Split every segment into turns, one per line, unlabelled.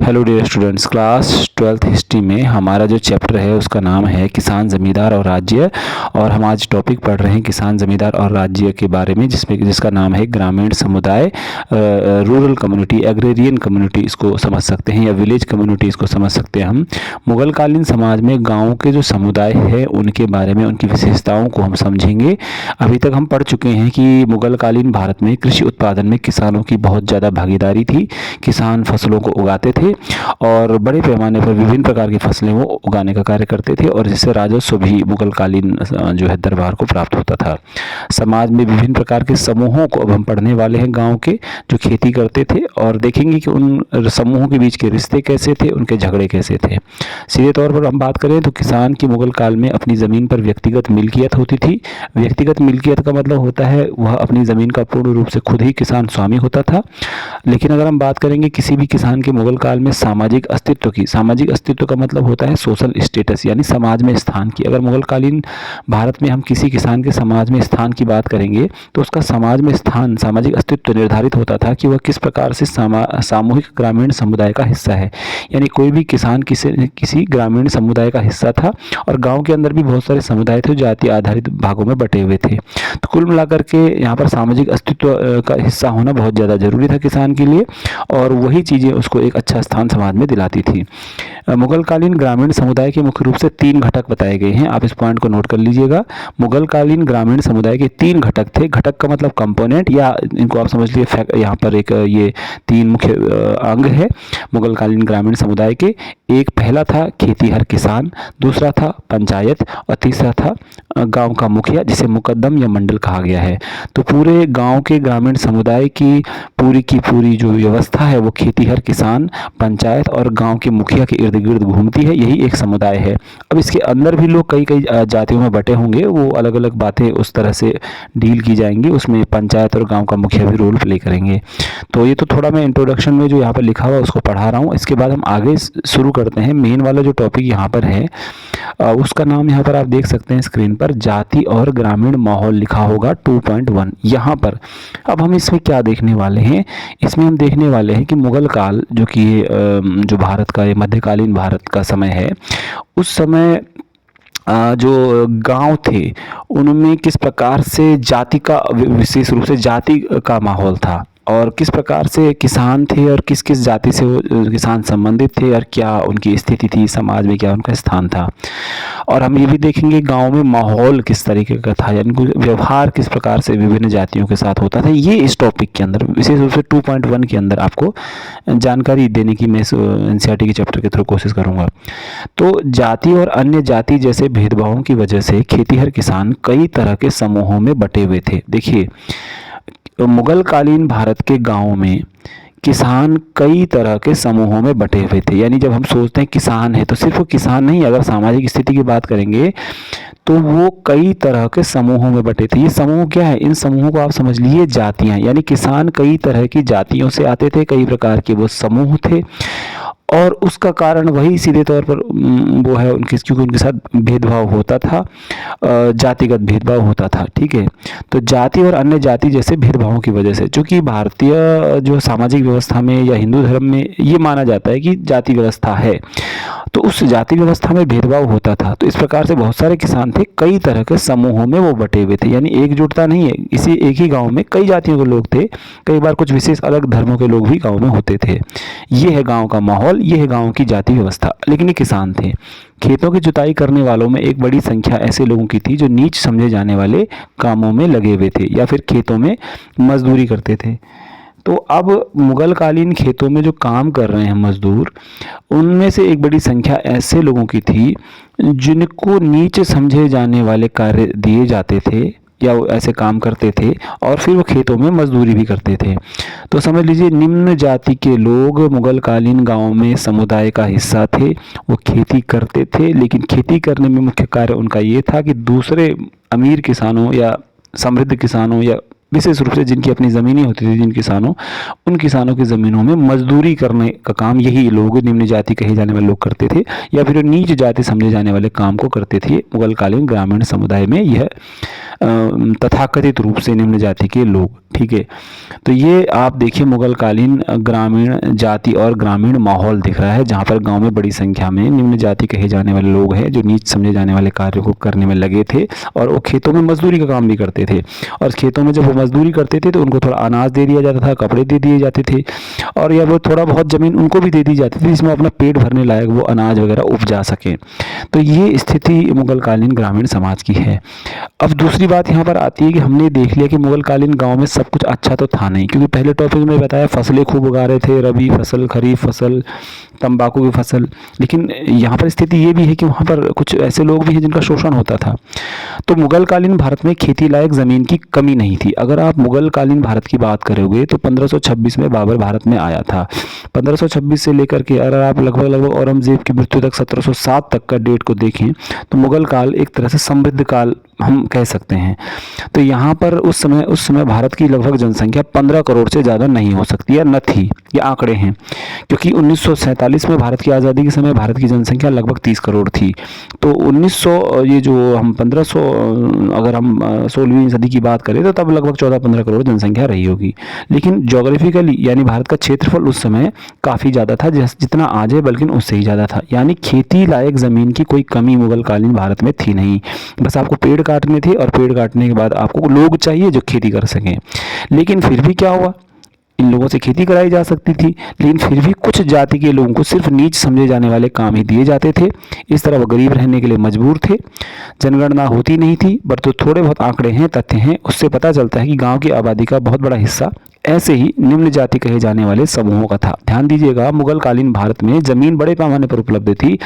Hello dear students, class 12th history में हमारा जो चैप्टर है उसका नाम है किसान ज़मींदार और राज्य। और हम आज टॉपिक पढ़ रहे हैं किसान ज़मींदार और राज्य के बारे में, जिसका नाम है ग्रामीण समुदाय, रूरल कम्युनिटी, एग्रेरियन कम्युनिटी इसको समझ सकते हैं, या विलेज कम्युनिटी इसको समझ सकते हैं हम। मुगल कालीन समाज में गाँव के जो समुदाय है उनके बारे में, उनकी विशेषताओं को हम समझेंगे। अभी तक हम पढ़ चुके हैं कि मुगल कालीन भारत में कृषि उत्पादन में किसानों की बहुत ज़्यादा भागीदारी थी। किसान फसलों को उगाते थे और बड़े पैमाने पर विभिन्न प्रकार की फसलें वो उगाने का कार्य करते थे, और जिससे राजस्व भी मुगल कालीन जो है दरबार को प्राप्त होता था। समाज में विभिन्न प्रकार के समूहों को अब हम पढ़ने वाले हैं, गांव के जो खेती करते थे, और देखेंगे कि उन समूहों के बीच के रिश्ते कैसे थे, उनके झगड़े कैसे थे। सीधे तौर पर हम बात करें तो किसान की मुगल काल में अपनी ज़मीन पर व्यक्तिगत मिल्कियत होती थी। व्यक्तिगत मिल्कियत का मतलब होता है वह अपनी ज़मीन का पूर्ण रूप से खुद ही किसान स्वामी होता था। लेकिन अगर हम बात करेंगे किसी भी किसान के मुगल काल में सामाजिक अस्तित्व की, सामाजिक अस्तित्व का मतलब होता है सोशल स्टेटस, यानी समाज में स्थान की। अगर मुगल कालीन भारत में हम किसी किसान के समाज में स्थान की बात करेंगे तो उसका समाज में स्थान, सामाजिक अस्तित्व निर्धारित होता था कि वह किस प्रकार से सामूहिक ग्रामीण समुदाय का हिस्सा है। यानी कोई भी किसान किसी ग्रामीण समुदाय का हिस्सा था, और गाँव के अंदर भी बहुत सारे समुदाय थे जो जाति आधारित भागों में बटे हुए थे। तो कुल मिलाकर के यहाँ पर सामाजिक अस्तित्व का हिस्सा होना बहुत ज़्यादा जरूरी था किसान के लिए, और वही चीज़ें उसको एक अच्छा स्थान समाज में दिलाती थी। मुगल कालीन ग्रामीण समुदाय के मुख्य रूप से 3 घटक बताए गए हैं, आप इस पॉइंट को नोट कर लीजिएगा। मुगल कालीन ग्रामीण समुदाय के 3 घटक थे। घटक का मतलब कंपोनेंट, या इनको आप समझ लीजिए यहाँ पर एक ये 3 मुख्य अंग है मुगल कालीन ग्रामीण समुदाय के। एक पहला था खेतीहर किसान, दूसरा था पंचायत, और तीसरा था गांव का मुखिया, जिसे मुकद्दम या मंडल कहा गया है। तो पूरे गांव के ग्रामीण समुदाय की पूरी जो व्यवस्था है वो खेतीहर किसान, पंचायत और गांव के मुखिया के इर्द गिर्द घूमती है। यही एक समुदाय है। अब इसके अंदर भी लोग कई जातियों में बटे होंगे, वो अलग अलग बातें उस तरह से डील की जाएंगी, उसमें पंचायत और गाँव का मुखिया भी रोल प्ले करेंगे। तो ये तो थोड़ा मैं इंट्रोडक्शन में जो यहाँ पर लिखा हुआ है उसको पढ़ा रहा हूँ। इसके बाद हम आगे शुरू करते हैं। मेन वाला जो टॉपिक यहाँ पर है उसका नाम यहाँ पर आप देख सकते हैं स्क्रीन पर, जाति और ग्रामीण माहौल लिखा होगा 2.1 यहाँ पर। अब हम इसमें क्या देखने वाले हैं, इसमें हम देखने वाले हैं कि मुगल काल जो कि जो भारत का, ये मध्यकालीन भारत का समय है, उस समय जो गांव थे उनमें किस प्रकार से जाति का, विशेष रूप से जाति का माहौल था, और किस प्रकार से किसान थे और किस किस जाति से वो किसान संबंधित थे, और क्या उनकी स्थिति थी समाज में, क्या उनका स्थान था। और हम ये भी देखेंगे गांव में माहौल किस तरीके का था, यानी व्यवहार किस प्रकार से विभिन्न जातियों के साथ होता था। ये इस टॉपिक के अंदर, विशेष रूप से 2.1 के अंदर आपको जानकारी देने की मैं एनसीईआरटी के चैप्टर के थ्रू कोशिश करूँगा। तो जाति और अन्य जाति जैसे भेदभावों की वजह से खेतीहर किसान कई तरह के समूहों में बटे हुए थे। देखिए, मुगल कालीन भारत के गांवों में किसान कई तरह के समूहों में बटे हुए थे। यानी जब हम सोचते हैं किसान है तो सिर्फ वो किसान नहीं, अगर सामाजिक स्थिति की बात करेंगे तो वो कई तरह के समूहों में बटे थे। ये समूह क्या है, इन समूहों को आप समझ लीजिए जातियां। यानी किसान कई तरह की जातियों से आते थे, कई प्रकार के वो समूह थे, और उसका कारण वही सीधे तौर पर वो है उनके, क्योंकि उनके साथ भेदभाव होता था, जातिगत भेदभाव होता था। ठीक है, तो जाति और अन्य जाति जैसे भेदभावों की वजह से, चूँकि भारतीय जो सामाजिक व्यवस्था में या हिंदू धर्म में ये माना जाता है कि जाति व्यवस्था है, तो उस जाति व्यवस्था में भेदभाव होता था। तो इस प्रकार से बहुत सारे किसान थे, कई तरह के समूहों में वो बटे हुए थे। यानी एकजुटता नहीं है, इसी एक ही गांव में कई जातियों के लोग थे, कई बार कुछ विशेष अलग धर्मों के लोग भी गांव में होते थे। ये है गांव का माहौल, ये है गांव की जाति व्यवस्था। लेकिन ये किसान थे। खेतों की जुताई करने वालों में एक बड़ी संख्या ऐसे लोगों की थी जो नीच समझे जाने वाले कामों में लगे हुए थे, या फिर खेतों में मजदूरी करते थे। तो अब मुगल कालीन खेतों में जो काम कर रहे हैं मजदूर, उनमें से एक बड़ी संख्या ऐसे लोगों की थी जिनको नीच समझे जाने वाले कार्य दिए जाते थे, या वो ऐसे काम करते थे, और फिर वो खेतों में मजदूरी भी करते थे। तो समझ लीजिए निम्न जाति के लोग मुगल कालीन गाँव में समुदाय का हिस्सा थे। वो खेती करते थे, लेकिन खेती करने में मुख्य कार्य उनका ये था कि दूसरे अमीर किसानों या समृद्ध किसानों, या विशेष रूप से जिनकी अपनी ज़मीनें होती थी, जिन किसानों, उन किसानों की ज़मीनों में मजदूरी करने का काम यही लोग, निम्न जाति कहे जाने वाले लोग करते थे, या फिर नीच जाति समझे जाने वाले काम को करते थे। मुगल कालीन ग्रामीण समुदाय में यह तथाकथित रूप से निम्न जाति के लोग। ठीक है, तो ये आप देखिए मुगल कालीन ग्रामीण जाति और ग्रामीण माहौल दिख रहा है, जहाँ पर गांव में बड़ी संख्या में निम्न जाति कहे जाने वाले लोग हैं जो नीच समझे जाने वाले कार्यों को करने में लगे थे, और वो खेतों में मजदूरी का काम भी करते थे। और खेतों में जब वो मजदूरी करते थे तो उनको थोड़ा अनाज दे दिया जाता था, कपड़े दे दिए जाते थे, और या वो थोड़ा बहुत ज़मीन उनको भी दे दी जाती थी जिसमें अपना पेट भरने लायक वो अनाज वगैरह उपजा सकें। तो ये स्थिति मुगल कालीन ग्रामीण समाज की है। अब दूसरी बात यहाँ पर आती है कि हमने देख लिया कि मुगल कालीन गाँव में सब कुछ अच्छा तो था नहीं, क्योंकि पहले टॉपिक में बताया फसलें खूब उगा रहे थे, रबी फसल, खरीफ फसल, तंबाकू की फसल। लेकिन यहाँ पर स्थिति ये भी है कि वहाँ पर कुछ ऐसे लोग भी हैं जिनका शोषण होता था। तो मुगल कालीन भारत में खेती लायक ज़मीन की कमी नहीं थी। अगर आप मुगल कालीन भारत की बात करोगे तो 1526 में बाबर भारत में आया था। 1526 से लेकर के अगर आप लगभग औरंगजेब की मृत्यु तक 1707 तक का डेट को देखें तो मुगल काल एक तरह से समृद्ध काल हम कह सकते हैं। तो यहाँ पर उस समय भारत की लगभग जनसंख्या 15 करोड़ से ज़्यादा नहीं हो सकती या न थी, ये आंकड़े हैं, क्योंकि 1947 में भारत की आज़ादी के समय भारत की जनसंख्या लगभग 30 करोड़ थी। तो 1900 ये जो हम 1500 अगर हम 16वीं सदी की बात करें तो तब लगभग 14-15 करोड़ जनसंख्या रही होगी। लेकिन जोग्राफिकली यानी भारत का क्षेत्रफल उस समय काफ़ी ज़्यादा था, जितना आज है बल्कि उससे ही ज़्यादा था। यानी खेती लायक ज़मीन की कोई कमी मुगल कालीन भारत में थी नहीं। बस आपको पेड़ काटने थे और पेड़ काटने के बाद आपको लोग चाहिए जो खेती कर सकें। लेकिन फिर भी क्या हुआ, इन लोगों से खेती कराई जा सकती थी, लेकिन फिर भी कुछ जाति के लोगों को सिर्फ नीच समझे जाने वाले काम ही दिए जाते थे। इस तरह वो गरीब रहने के लिए मजबूर थे। जनगणना होती नहीं थी, पर तो थोड़े बहुत आंकड़े हैं, तथ्य हैं, उससे पता चलता है कि गांव की आबादी का बहुत बड़ा हिस्सा ऐसे ही निम्न जाति कहे जाने वाले समूहों का था। ध्यान दीजिएगा, मुगल कालीन भारत में जमीन बड़े पैमाने पर उपलब्ध थी।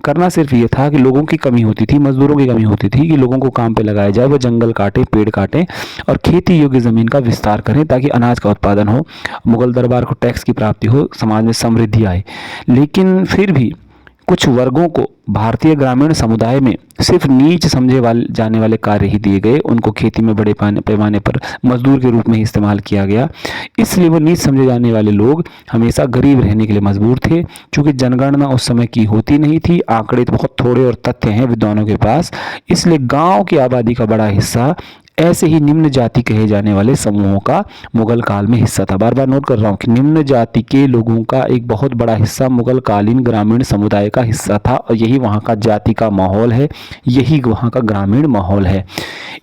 करना सिर्फ ये था कि लोगों की कमी होती थी, मजदूरों की कमी होती थी कि लोगों को काम पे लगाया जाए, वो जंगल काटे, पेड़ काटें और खेती योग्य जमीन का विस्तार करें ताकि अनाज का उत्पादन हो, मुगल दरबार को टैक्स की प्राप्ति हो, समाज में समृद्धि आए। लेकिन फिर भी कुछ वर्गों को भारतीय ग्रामीण समुदाय में सिर्फ नीच समझे जाने वाले कार्य ही दिए गए। उनको खेती में बड़े पैमाने पर मजदूर के रूप में ही इस्तेमाल किया गया। इसलिए वो नीच समझे जाने वाले लोग हमेशा गरीब रहने के लिए मजबूर थे। चूँकि जनगणना उस समय की होती नहीं थी, आंकड़े तो बहुत थोड़े और तथ्य हैं विद्वानों के पास, इसलिए गाँव की आबादी का बड़ा हिस्सा ऐसे ही निम्न जाति कहे जाने वाले समूहों का मुगल काल में हिस्सा था। बार बार नोट कर रहा हूँ कि निम्न जाति के लोगों का एक बहुत बड़ा हिस्सा मुगल कालीन ग्रामीण समुदाय का हिस्सा था, और यही वहाँ का जाति का माहौल है, यही वहाँ का ग्रामीण माहौल है।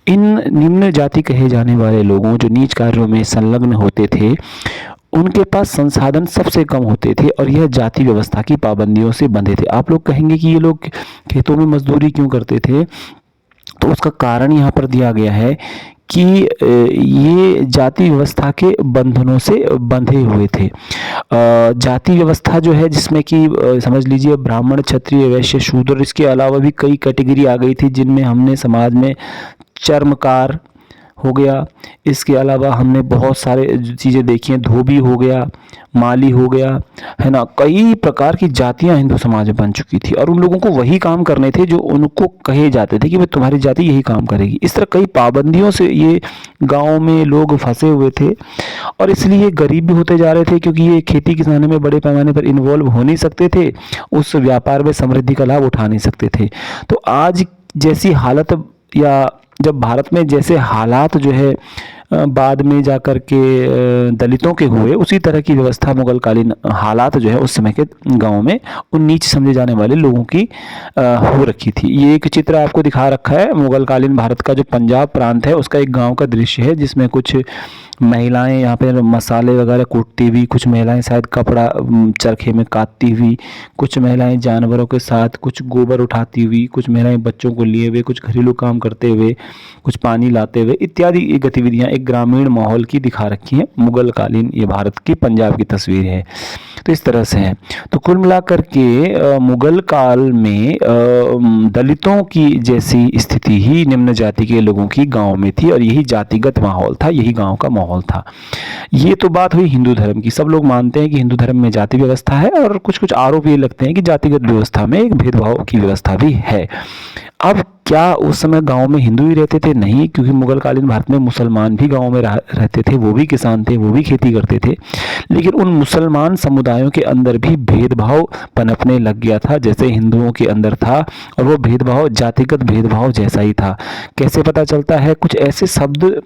इन निम्न जाति कहे जाने वाले लोगों जो नीच कार्यों में संलग्न होते थे, उनके पास संसाधन सबसे कम होते थे और यह जाति व्यवस्था की पाबंदियों से बंधे थे। आप लोग कहेंगे कि ये लोग खेतों में मजदूरी क्यों करते थे, तो उसका कारण यहाँ पर दिया गया है कि ये जाति व्यवस्था के बंधनों से बंधे हुए थे। जाति व्यवस्था जो है जिसमें कि समझ लीजिए ब्राह्मण, क्षत्रिय, वैश्य, शूद्र, इसके अलावा भी कई कैटेगरी आ गई थी जिनमें हमने समाज में चर्मकार हो गया, इसके अलावा हमने बहुत सारे चीज़ें देखी हैं, धोबी हो गया, माली हो गया, है ना, कई प्रकार की जातियां हिंदू समाज में बन चुकी थी और उन लोगों को वही काम करने थे जो उनको कहे जाते थे कि भाई तुम्हारी जाति यही काम करेगी। इस तरह कई पाबंदियों से ये गाँव में लोग फंसे हुए थे और इसलिए गरीब भी होते जा रहे थे, क्योंकि ये खेती किसानी में बड़े पैमाने पर इन्वॉल्व हो नहीं सकते थे, उस व्यापार में समृद्धि का लाभ उठा नहीं सकते थे। तो आज जैसी हालत, या जब भारत में जैसे हालात जो है बाद में जाकर के दलितों के हुए, उसी तरह की व्यवस्था मुगल कालीन हालात जो है उस समय के गाँव में उन नीच समझे जाने वाले लोगों की हो रखी थी। ये एक चित्र आपको दिखा रखा है मुगल कालीन भारत का, जो पंजाब प्रांत है उसका एक गाँव का दृश्य है, जिसमें कुछ महिलाएं यहाँ पे मसाले वगैरह कूटती हुई, कुछ महिलाएं शायद कपड़ा चरखे में काटती हुई, कुछ महिलाएं जानवरों के साथ कुछ गोबर उठाती हुई, कुछ महिलाएं बच्चों को लिए हुए, कुछ घरेलू काम करते हुए, कुछ पानी लाते हुए इत्यादि गतिविधियां एक ग्रामीण माहौल की दिखा रखी हैं। मुगल कालीन ये भारत की पंजाब की तस्वीर है। तो इस तरह से है। तो कुल मिलाकर के मुगल काल में दलितों की जैसी स्थिति ही निम्न जाति के लोगों की गाँव में थी और यही जातिगत माहौल था, यही गाँव का माहौल था। ये तो बात हुई हिंदू धर्म की। सब लोग मानते हैं कि हिंदू धर्म में जाति व्यवस्था है और कुछ कुछ आरोप ये लगते हैं कि जातिगत व्यवस्था में एक भेदभाव की व्यवस्था भी है। अब क्या उस समय गांव में हिंदू ही रहते थे? नहीं, क्योंकि मुगल कालीन भारत में मुसलमान भी गांव में रहते थे, वो भी किसान थे, वो भी खेती करते थे। लेकिन उन मुसलमान समुदायों के अंदर भी भेदभाव पनपने लग गया था, जैसे हिंदुओं के अंदर था, और वो भेदभाव जातिगत भेदभाव जैसा ही था। कैसे पता चलता है? कुछ ऐसे शब्द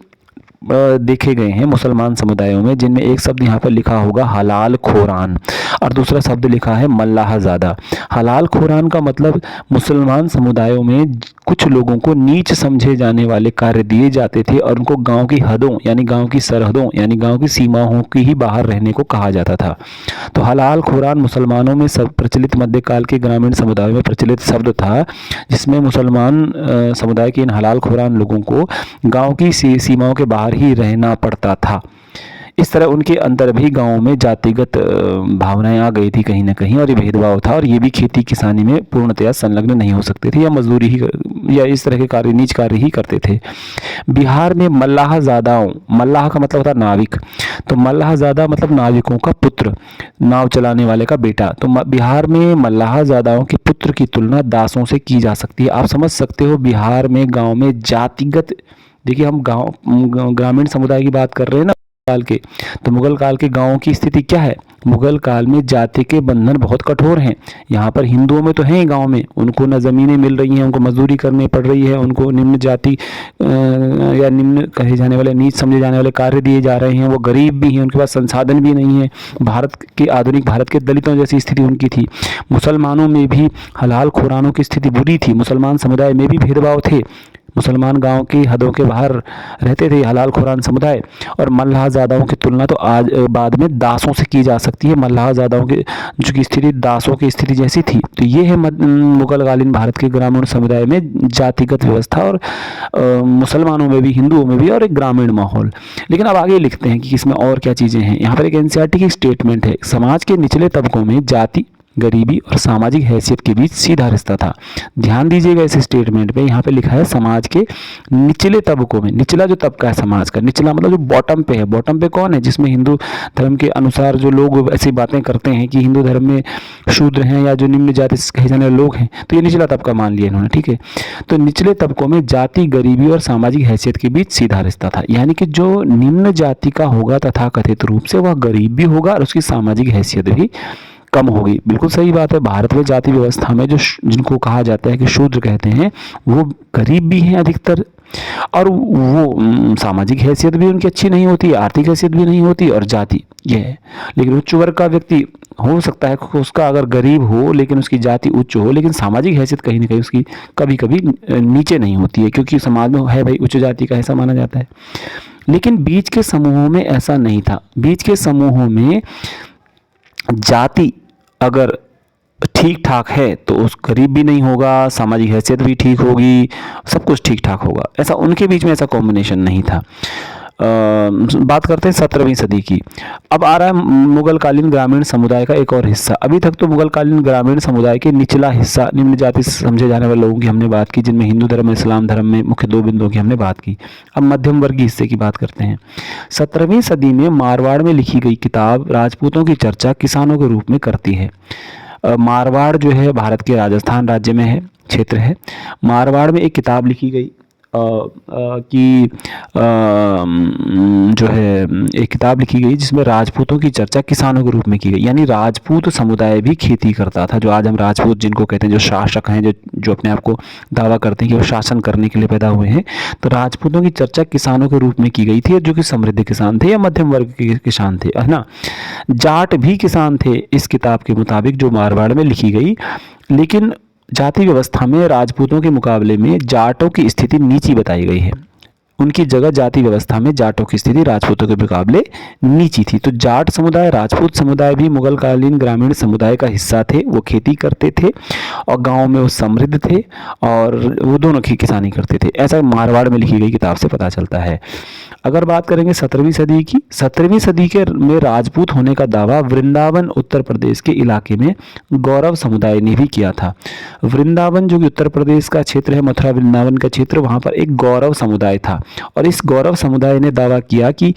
देखे गए हैं मुसलमान समुदायों में, जिनमें एक शब्द यहाँ पर लिखा होगा हलाल खोरान, और दूसरा शब्द लिखा है मल्लाहज़ादा। हलाल खोरान का मतलब मुसलमान समुदायों में कुछ लोगों को नीच समझे जाने वाले कार्य दिए जाते थे, और उनको गांव की हदों यानी गांव की सरहदों यानी गांव की सीमाओं की ही बाहर रहने को कहा जाता था। तो हलाल खोरान मुसलमानों में सब प्रचलित मध्यकाल के ग्रामीण समुदायों में प्रचलित शब्द था, जिसमें मुसलमान समुदाय के इन हलाल खोरान लोगों को गांव की सीमाओं के बाहर ही रहना पड़ता था। इस तरह उनके अंदर भी गांवों में जातिगत भावनाएं आ गई थी कहीं ना कहीं, और ये भेदभाव था, और ये भी खेती किसानी में पूर्णतया संलग्न नहीं हो सकते थे, या मजदूरी ही या इस तरह के कार्य नीच कार्य ही करते थे। बिहार में मल्लाहज़ादाओं, मल्लाह का मतलब होता है नाविक, तो मल्लाहज़ादा मतलब नाविकों का पुत्र, नाव चलाने वाले का बेटा। तो बिहार में मल्लाहज़ादाओं के पुत्र की तुलना दासों से की जा सकती है। आप समझ सकते हो बिहार में गाँव में जातिगत, देखिए हम गाँव ग्रामीण समुदाय की बात कर रहे हैं ना काल के, तो मुगल काल के गांवों की स्थिति क्या है? मुगल काल में जाति के बंधन बहुत कठोर हैं। यहाँ पर हिंदुओं में तो हैं गांव में, उनको न ज़मीनें मिल रही हैं, उनको मजदूरी करनी पड़ रही है, उनको निम्न जाति या निम्न कहे जाने वाले नीच समझे जाने वाले कार्य दिए जा रहे हैं, वो गरीब भी हैं, उनके पास संसाधन भी नहीं है। भारत के आधुनिक भारत के दलितों जैसी स्थिति उनकी थी। मुसलमानों में भी हलाल खोरानों की स्थिति बुरी थी, मुसलमान समुदाय में भी भेदभाव थे। मुसलमान गांव की हदों के बाहर रहते थे हलाल खुरान समुदाय, और मल्लाहज़ादाओं की तुलना तो आज बाद में दासों से की जा सकती है। मल्लाहज़ादाओं की जो की स्थिति दासों की स्थिति जैसी थी। तो ये है मुगल कालीन भारत के ग्रामीण समुदाय में जातिगत व्यवस्था, और मुसलमानों में भी हिंदुओं में भी, और एक ग्रामीण माहौल। लेकिन अब आगे लिखते हैं कि इसमें और क्या चीज़ें हैं। यहाँ पर एक एनसीईआरटी की स्टेटमेंट है, समाज के निचले तबकों में जाति, गरीबी और सामाजिक हैसियत के बीच सीधा रिश्ता था। ध्यान दीजिएगा इस स्टेटमेंट पे, यहाँ पे लिखा है समाज के निचले तबकों में। निचला जो तबका है समाज का, निचला मतलब जो बॉटम पे है। बॉटम पे कौन है? जिसमें हिंदू धर्म के अनुसार जो लोग ऐसी बातें करते हैं कि हिंदू धर्म में शूद्र हैं या जो निम्न जाति कहे जाने वाले लोग हैं, तो ये निचला तबका मान लिया इन्होंने, ठीक है। तो निचले तबकों में जाति, गरीबी और सामाजिक हैसियत के बीच सीधा रिश्ता था। यानी कि जो निम्न जाति का होगा तथाकथित रूप से, वह गरीब भी होगा और उसकी सामाजिक हैसियत भी कम होगी। बिल्कुल सही बात है। भारत में जाति व्यवस्था में जो जिनको कहा जाता है कि शूद्र कहते हैं, वो गरीब भी हैं अधिकतर, और वो सामाजिक हैसियत भी उनकी अच्छी नहीं होती, आर्थिक हैसियत भी नहीं होती, और जाति ये है। लेकिन उच्च वर्ग का व्यक्ति हो सकता है उसका अगर गरीब हो लेकिन उसकी जाति उच्च हो, लेकिन सामाजिक हैसियत कहीं ना कहीं उसकी कभी कभी नीचे नहीं होती है, क्योंकि समाज में है भाई उच्च जाति का ऐसा माना जाता है। लेकिन बीच के समूहों में ऐसा नहीं था। बीच के समूहों में जाति अगर ठीक ठाक है तो उस गरीब भी नहीं होगा, सामाजिक हैसियत भी ठीक होगी, सब कुछ ठीक ठाक होगा। ऐसा उनके बीच में ऐसा कॉम्बिनेशन नहीं था। बात करते हैं 17वीं सदी की। अब आ रहा है मुगल कालीन ग्रामीण समुदाय का एक और हिस्सा। अभी तक तो मुगल कालीन ग्रामीण समुदाय के निचला हिस्सा, निम्न जाति समझे जाने वाले लोगों की हमने बात की, जिनमें हिंदू धर्म और इस्लाम धर्म में मुख्य दो बिंदुओं की हमने बात की। अब मध्यम वर्गीय हिस्से की बात करते हैं। 17वीं सदी में मारवाड़ में लिखी गई किताब राजपूतों की चर्चा किसानों के रूप में करती है। मारवाड़ जो है भारत के राजस्थान राज्य में है, क्षेत्र है। मारवाड़ में एक किताब लिखी गई कि जो है एक किताब लिखी गई जिसमें राजपूतों की चर्चा किसानों के रूप में की गई। यानी राजपूत समुदाय भी खेती करता था। जो आज हम राजपूत जिनको कहते हैं, जो शासक हैं, जो अपने आप को दावा करते हैं कि वो शासन करने के लिए पैदा हुए हैं, तो राजपूतों की चर्चा किसानों के रूप में की गई थी, जो कि समृद्ध किसान थे या मध्यम वर्ग के किसान थे, है ना। जाट भी किसान थे इस किताब के मुताबिक जो मारवाड़ में लिखी गई। लेकिन जाति व्यवस्था में राजपूतों के मुकाबले में जाटों की स्थिति नीची बताई गई है। उनकी जगह जाति व्यवस्था में जाटों की स्थिति राजपूतों के मुकाबले नीची थी। तो जाट समुदाय, राजपूत समुदाय भी मुगल कालीन ग्रामीण समुदाय का हिस्सा थे। वो खेती करते थे और गांव में वो समृद्ध थे और वो दोनों की किसानी करते थे। ऐसा मारवाड़ में लिखी गई किताब से पता चलता है। अगर बात करेंगे 17वीं सदी की, 17वीं सदी के में राजपूत होने का दावा वृंदावन उत्तर प्रदेश के इलाके में गौरव समुदाय ने भी किया था। वृंदावन जो कि उत्तर प्रदेश का क्षेत्र है, मथुरा वृंदावन का क्षेत्र, वहाँ पर एक गौरव समुदाय था और इस गौरव समुदाय ने दावा किया कि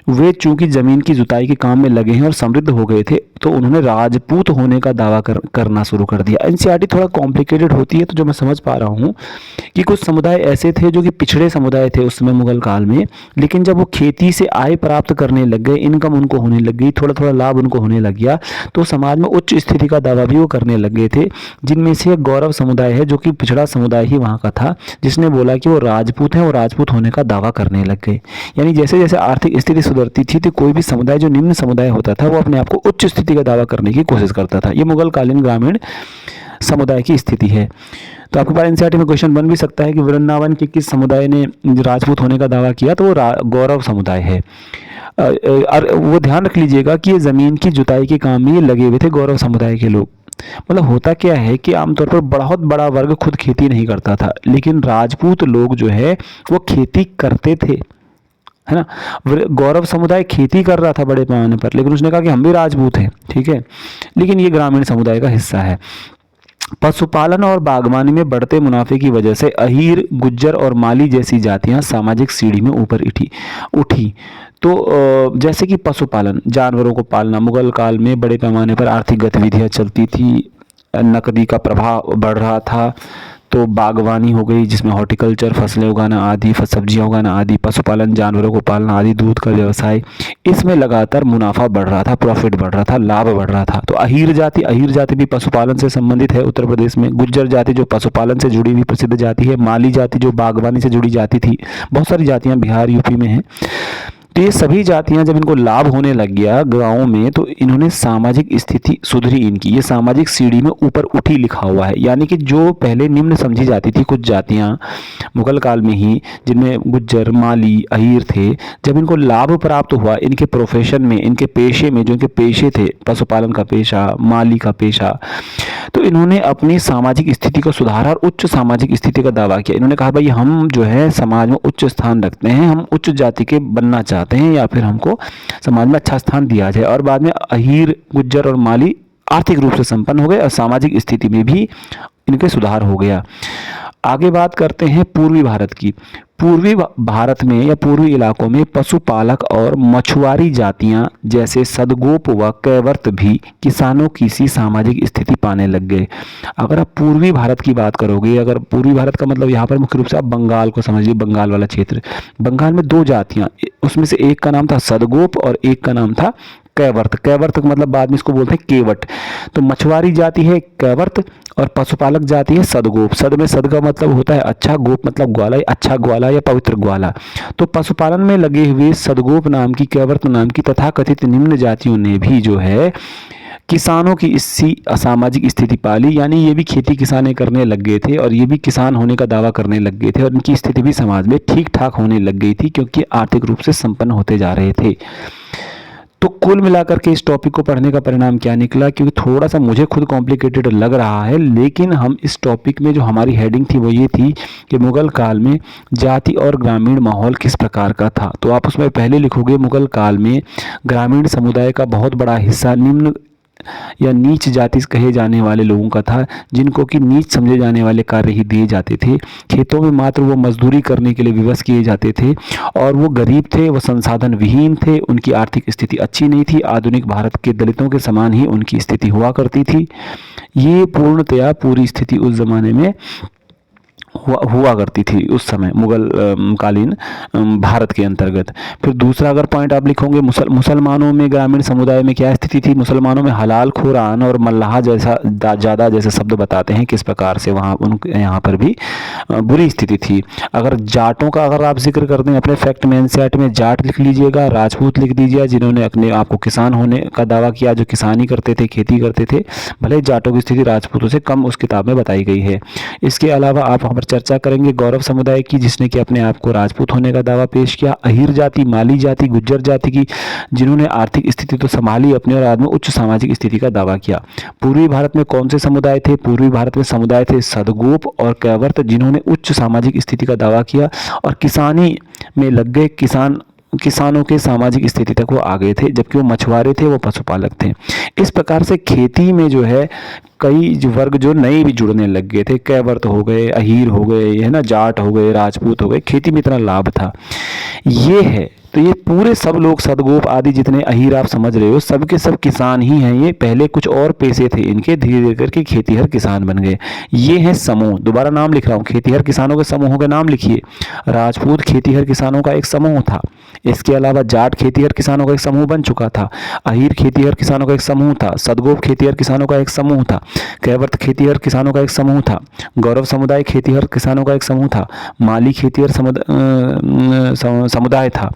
वे चूंकि जमीन की जुताई के काम में लगे हैं और समृद्ध हो गए थे, तो उन्होंने राजपूत होने का दावा करना शुरू कर दिया। एनसीईआरटी थोड़ा कॉम्प्लिकेटेड होती है, तो जो मैं समझ पा रहा हूँ कि कुछ समुदाय ऐसे थे जो कि पिछड़े समुदाय थे उस समय मुगल काल में, लेकिन जब वो खेती से आय प्राप्त करने लग गए, इनकम उनको होने लग गई, थोड़ा थोड़ा लाभ उनको होने लग गया, तो समाज में उच्च स्थिति का दावा भी वो करने लग गए थे। जिनमें से एक गौरव समुदाय है जो कि पिछड़ा समुदाय ही वहाँ का था, जिसने बोला कि वो राजपूत हैं, वो राजपूत होने का दावा करने लग गए। यानी जैसे जैसे आर्थिक स्थिति सुधरती थी, तो कोई भी समुदाय जो निम्न समुदाय होता था वो अपने आप को उच्च स्थिति का दावा करने की कोशिश करता था। ये मुगल कालीन ग्रामीण समुदाय की स्थिति है। तो आपके पास एनसीईआरटी में क्वेश्चन बन भी सकता है कि वृंदावन के किस समुदाय ने राजपूत होने का दावा किया, तो वो गौरव समुदाय है। और वो ध्यान रख लीजिएगा कि ये ज़मीन की जुताई के काम में ये लगे हुए थे गौरव समुदाय के लोग। मतलब होता क्या है कि आमतौर पर बहुत बड़ा वर्ग खुद खेती नहीं करता था, लेकिन राजपूत लोग जो है वो खेती करते थे, है ना। गौरव समुदाय खेती कर रहा था बड़े पैमाने पर, लेकिन उसने कहा कि हम भी राजपूत हैं, ठीक है, लेकिन ये ग्रामीण समुदाय का हिस्सा है। पशुपालन और बागवानी में बढ़ते मुनाफे की वजह से अहीर, गुज्जर और माली जैसी जातियां सामाजिक सीढ़ी में ऊपर उठी। तो जैसे कि पशुपालन, जानवरों को पालना, मुगल काल में बड़े पैमाने पर आर्थिक गतिविधियां चलती थी, नकदी का प्रभाव बढ़ रहा था। तो बागवानी हो गई जिसमें हॉर्टिकल्चर, फसलें उगाना आदि, सब्जियां उगाना आदि, पशुपालन, जानवरों को पालना आदि, दूध का व्यवसाय, इसमें लगातार मुनाफा बढ़ रहा था, प्रॉफिट बढ़ रहा था, लाभ बढ़ रहा था। तो अहीर जाति भी पशुपालन से संबंधित है उत्तर प्रदेश में। गुज्जर जाति जो पशुपालन से जुड़ी हुई प्रसिद्ध जाति है। माली जाति जो बागवानी से जुड़ी जाति थी। बहुत सारी जातियाँ बिहार यूपी में हैं। तो ये सभी जातियां जब इनको लाभ होने लग गया गाँव में, तो इन्होंने सामाजिक स्थिति सुधरी इनकी, ये सामाजिक सीढ़ी में ऊपर उठी लिखा हुआ है। यानी कि जो पहले निम्न समझी जाती थी कुछ जातियां मुगल काल में ही, जिनमें गुज्जर, माली, अहीर थे, जब इनको लाभ प्राप्त हुआ इनके प्रोफेशन में, इनके पेशे में, जो इनके पेशे थे, पशुपालन का पेशा, माली का पेशा, तो इन्होंने अपनी सामाजिक स्थिति को सुधारा और उच्च सामाजिक स्थिति का दावा किया। इन्होंने कहा भाई हम जो है समाज में उच्च स्थान रखते हैं, हम उच्च जाति के बनना चाहते हैं, या फिर हमको समाज में अच्छा स्थान दिया जाए। और बाद में अहीर, गुज्जर और माली आर्थिक रूप से संपन्न हो गए और सामाजिक स्थिति में भी इनके सुधार हो गया। आगे बात करते हैं पूर्वी भारत की। पूर्वी भारत में या पूर्वी इलाकों में पशुपालक और मछुआरी जातियां जैसे सदगोप व कैवर्त भी किसानों की सी सामाजिक स्थिति पाने लग गए। अगर आप पूर्वी भारत की बात करोगे, अगर पूर्वी भारत का मतलब यहाँ पर मुख्य रूप से आप बंगाल को समझिए, बंगाल वाला क्षेत्र। बंगाल में दो जातियां, उसमें से एक का नाम था सदगोप और एक का नाम था कैवर्त। कैवर्त का मतलब बाद में इसको बोलते हैं केवट। तो मछुआरी जाति है कैवर्त और पशुपालक जाति है सदगोप। सद में सद का मतलब होता है अच्छा, गोप मतलब ग्वाला, अच्छा ग्वाला या पवित्र ग्वाला। तो पशुपालन में लगे हुए सदगोप नाम की, कैवर्त नाम की तथाकथित निम्न जातियों ने भी जो है किसानों की इसी असामाजिक स्थिति पाली। यानी ये भी खेती किसानी करने लग गए थे और ये भी किसान होने का दावा करने लग गए थे और इनकी स्थिति भी समाज में ठीक ठाक होने लग गई थी, क्योंकि आर्थिक रूप से संपन्न होते जा रहे थे। तो कुल मिलाकर के इस टॉपिक को पढ़ने का परिणाम क्या निकला, क्योंकि थोड़ा सा मुझे खुद कॉम्प्लिकेटेड लग रहा है, लेकिन हम इस टॉपिक में जो हमारी हेडिंग थी वो ये थी कि मुगल काल में जाति और ग्रामीण माहौल किस प्रकार का था। तो आप उसमें पहले लिखोगे मुगल काल में ग्रामीण समुदाय का बहुत बड़ा हिस्सा निम्न या नीच जाति कहे जाने वाले लोगों का था, जिनको कि नीच समझे जाने वाले कार्य ही दिए जाते थे। खेतों में मात्र वो मजदूरी करने के लिए विवश किए जाते थे और वो गरीब थे, वो संसाधन विहीन थे, उनकी आर्थिक स्थिति अच्छी नहीं थी। आधुनिक भारत के दलितों के समान ही उनकी स्थिति हुआ करती थी। ये पूर्णतया पूरी स्थिति उस जमाने में हुआ करती थी उस समय मुगल कालीन भारत के अंतर्गत। फिर दूसरा अगर पॉइंट आप लिखोगे मुसलमानों में ग्रामीण समुदाय में क्या स्थिति थी। मुसलमानों में हलाल खुरान और मल्लाह जैसा ज़्यादा जैसे शब्द बताते हैं किस प्रकार से वहाँ यहाँ पर भी बुरी स्थिति थी। अगर जाटों का अगर आप जिक्र करते हैं अपने फैक्ट में एनसीईआरटी में जाट लिख लीजिएगा, राजपूत लिख दीजिएगा जिन्होंने अपने आपको किसान होने का दावा किया, जो किसानी करते थे, खेती करते थे। भले जाटों की स्थिति राजपूतों से कम उस किताब में बताई गई है। इसके अलावा आप चर्चा करेंगे गौरव समुदाय की, जिसने कि अपने आप को राजपूत होने का दावा पेश किया। अहीर जाति, माली जाति, गुज्जर जाति की, जिन्होंने आर्थिक स्थिति तो संभाली अपने और बाद में उच्च सामाजिक स्थिति का दावा किया। पूर्वी भारत में कौन से समुदाय थे। पूर्वी भारत में समुदाय थे सदगोप और कैवर्त, जिन्होंने उच्च सामाजिक स्थिति का दावा किया और किसानी में लग गए, किसान किसानों के सामाजिक स्थिति तक वो आ गए थे, जबकि वो मछुआरे थे, वो पशुपालक थे। इस प्रकार से खेती में जो है कई जो वर्ग जो नए भी जुड़ने लग गए थे, कैवर्त हो गए, अहीर हो गए, है ना, जाट हो गए, राजपूत हो गए। खेती में इतना लाभ था। ये है, तो ये पूरे सब लोग सदगोप आदि जितने अहीर आप समझ रहे हो, सब के सब किसान ही हैं। ये पहले कुछ और पेशे थे इनके, धीरे धीरे करके खेतीहर किसान बन गए। ये हैं समूह, दोबारा नाम लिख रहा हूँ, खेतीहर किसानों के समूहों के नाम लिखिए। राजपूत खेतीहर किसानों का एक समूह था। इसके अलावा जाट खेतीहर किसानों का एक समूह बन चुका था। अहीर खेतीहर किसानों का एक समूह था। सदगोप खेतीहर किसानों का एक समूह था। कैवर्त खेतीहर किसानों का एक समूह था। गौरव समुदाय खेतीहर किसानों का एक समूह था। माली खेतीहर समुदाय था।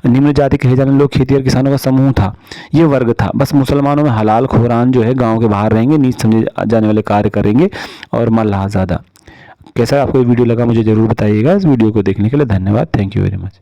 निम्न जाति कहे जाने लोग खेतीहर किसानों का समूह था। ये वर्ग था। बस मुसलमानों में हलाल खोरान जो है गांव के बाहर रहेंगे, नीच समझे जाने वाले कार्य करेंगे, और मल्लाह ज़्यादा। कैसा आपको ये वीडियो लगा मुझे ज़रूर बताइएगा। इस वीडियो को देखने के लिए धन्यवाद। Thank you very much.